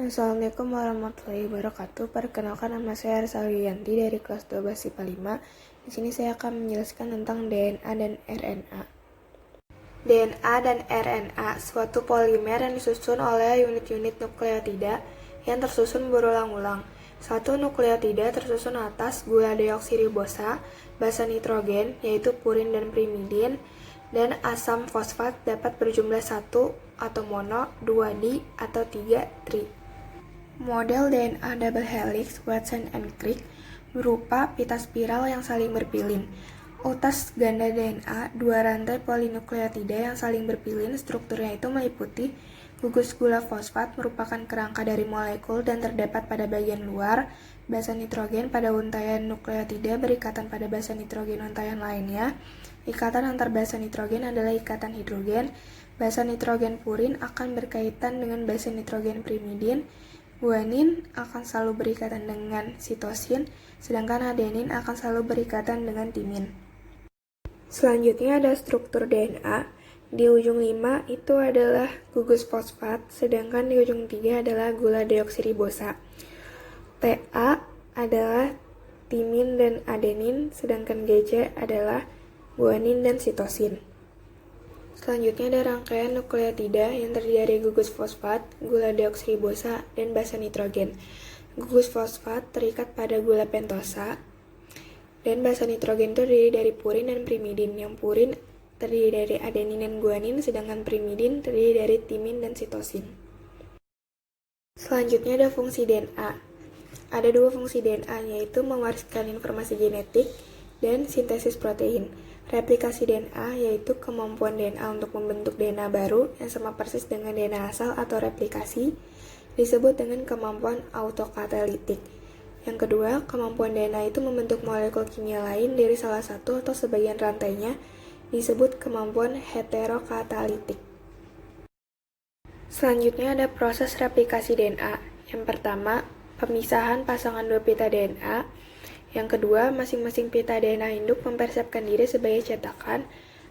Assalamualaikum warahmatullahi wabarakatuh. Perkenalkan, nama saya Arsaliyanti dari kelas 12 IPA 5. Di sini saya akan menjelaskan tentang DNA dan RNA. DNA dan RNA suatu polimer yang disusun oleh unit-unit nukleotida yang tersusun berulang-ulang. Satu nukleotida tersusun atas gula deoksiribosa, basa nitrogen yaitu purin dan primidin, dan asam fosfat dapat berjumlah 1 atau mono, 2 di, atau 3 tri. Model DNA double helix Watson and Crick berupa pita spiral yang saling berpilin. Utas ganda DNA, dua rantai polinukleotida yang saling berpilin, strukturnya itu meliputi gugus gula fosfat merupakan kerangka dari molekul dan terdapat pada bagian luar. Basa nitrogen pada untaian nukleotida berikatan pada basa nitrogen untaian lainnya. Ikatan antar basa nitrogen adalah ikatan hidrogen. Basa nitrogen purin akan berkaitan dengan basa nitrogen primidin. Guanin akan selalu berikatan dengan sitosin, sedangkan adenin akan selalu berikatan dengan timin. Selanjutnya ada struktur DNA. Di ujung 5 itu adalah gugus fosfat, sedangkan di ujung 3 adalah gula deoksiribosa. TA adalah timin dan adenin, sedangkan GC adalah guanin dan sitosin. Selanjutnya ada rangkaian nukleotida yang terdiri dari gugus fosfat, gula deoksiribosa, dan basa nitrogen. Gugus fosfat terikat pada gula pentosa, dan basa nitrogen itu terdiri dari purin dan primidin. Yang purin terdiri dari adenin dan guanin, sedangkan primidin terdiri dari timin dan sitosin. Selanjutnya ada fungsi DNA. Ada dua fungsi DNA, yaitu mewariskan informasi genetik dan sintesis protein. Replikasi DNA yaitu kemampuan DNA untuk membentuk DNA baru yang sama persis dengan DNA asal atau replikasi, disebut dengan kemampuan autokatalitik. Yang kedua, kemampuan DNA itu membentuk molekul kimia lain dari salah satu atau sebagian rantainya, disebut kemampuan heterokatalitik. Selanjutnya ada proses replikasi DNA. Yang pertama, pemisahan pasangan dua pita DNA. Yang kedua, masing-masing pita DNA induk mempersiapkan diri sebagai cetakan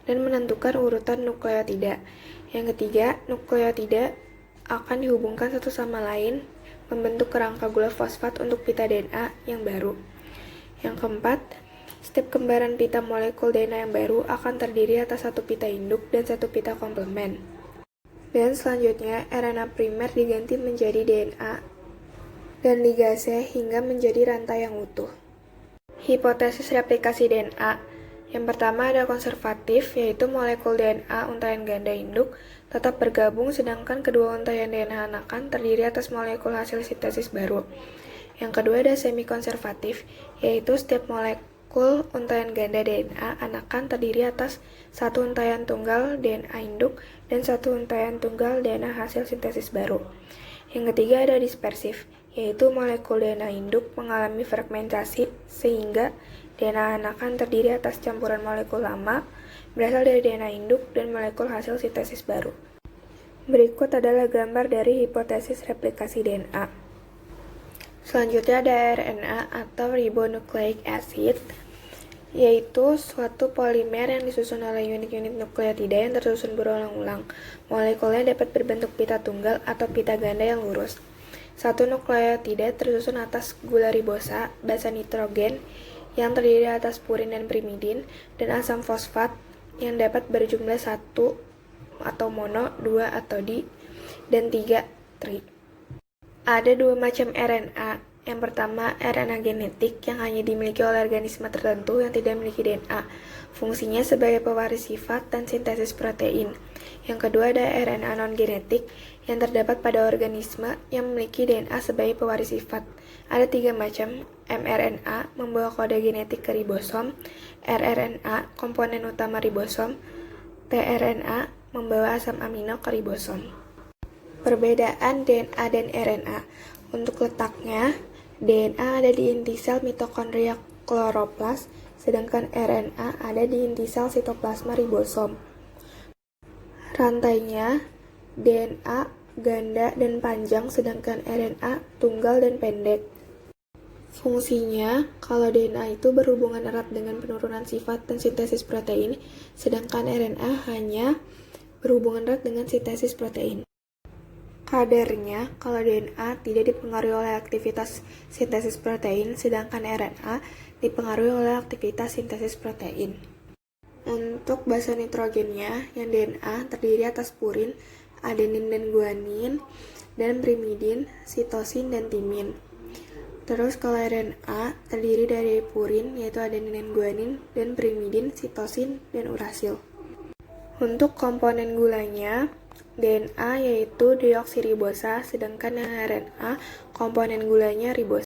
dan menentukan urutan nukleotida. Yang ketiga, nukleotida akan dihubungkan satu sama lain membentuk kerangka gula fosfat untuk pita DNA yang baru. Yang keempat, setiap kembaran pita molekul DNA yang baru akan terdiri atas satu pita induk dan satu pita komplemen. Dan selanjutnya, RNA primer diganti menjadi DNA dan ligase hingga menjadi rantai yang utuh. Hipotesis replikasi DNA. Yang pertama ada konservatif, yaitu molekul DNA untaian ganda induk tetap bergabung, sedangkan kedua untaian DNA anakan terdiri atas molekul hasil sintesis baru. Yang kedua ada semi-konservatif, yaitu setiap molekul untaian ganda DNA anakan terdiri atas satu untaian tunggal DNA induk dan satu untaian tunggal DNA hasil sintesis baru. Yang ketiga ada dispersif, yaitu molekul DNA induk mengalami fragmentasi sehingga DNA anakan terdiri atas campuran molekul lama berasal dari DNA induk dan molekul hasil sintesis baru. Berikut adalah gambar dari hipotesis replikasi DNA. Selanjutnya ada RNA atau ribonucleic acid, yaitu suatu polimer yang disusun oleh unit-unit nukleotida yang tersusun berulang-ulang. Molekulnya dapat berbentuk pita tunggal atau pita ganda yang lurus. Satu nukleotida tersusun atas gula ribosa, basa nitrogen yang terdiri atas purin dan primidin, dan asam fosfat yang dapat berjumlah 1 atau mono, 2 atau di, dan 3 tri. Ada dua macam RNA. Yang pertama, RNA genetik yang hanya dimiliki oleh organisme tertentu yang tidak memiliki DNA. Fungsinya sebagai pewaris sifat dan sintesis protein. Yang kedua ada RNA non-genetik yang terdapat pada organisme yang memiliki DNA sebagai pewaris sifat. Ada 3 macam: mRNA membawa kode genetik ke ribosom, rRNA komponen utama ribosom, tRNA membawa asam amino ke ribosom. Perbedaan DNA dan RNA. Untuk letaknya, DNA ada di inti sel mitokondria kloroplas, sedangkan RNA ada di inti sel sitoplasma ribosom. Rantainya DNA ganda dan panjang, sedangkan RNA tunggal dan pendek. Fungsinya, kalau DNA itu berhubungan erat dengan penurunan sifat dan sintesis protein, sedangkan RNA hanya berhubungan erat dengan sintesis protein. Kadarnya, kalau DNA tidak dipengaruhi oleh aktivitas sintesis protein, sedangkan RNA dipengaruhi oleh aktivitas sintesis protein. Untuk basa nitrogennya, yang DNA terdiri atas purin, adenin dan guanin, dan pirimidin, sitosin, dan timin. Terus kalau RNA terdiri dari purin, yaitu adenin dan guanin, dan pirimidin, sitosin, dan urasil. Untuk komponen gulanya, DNA yaitu deoksiribosa, sedangkan yang RNA komponen gulanya ribosa.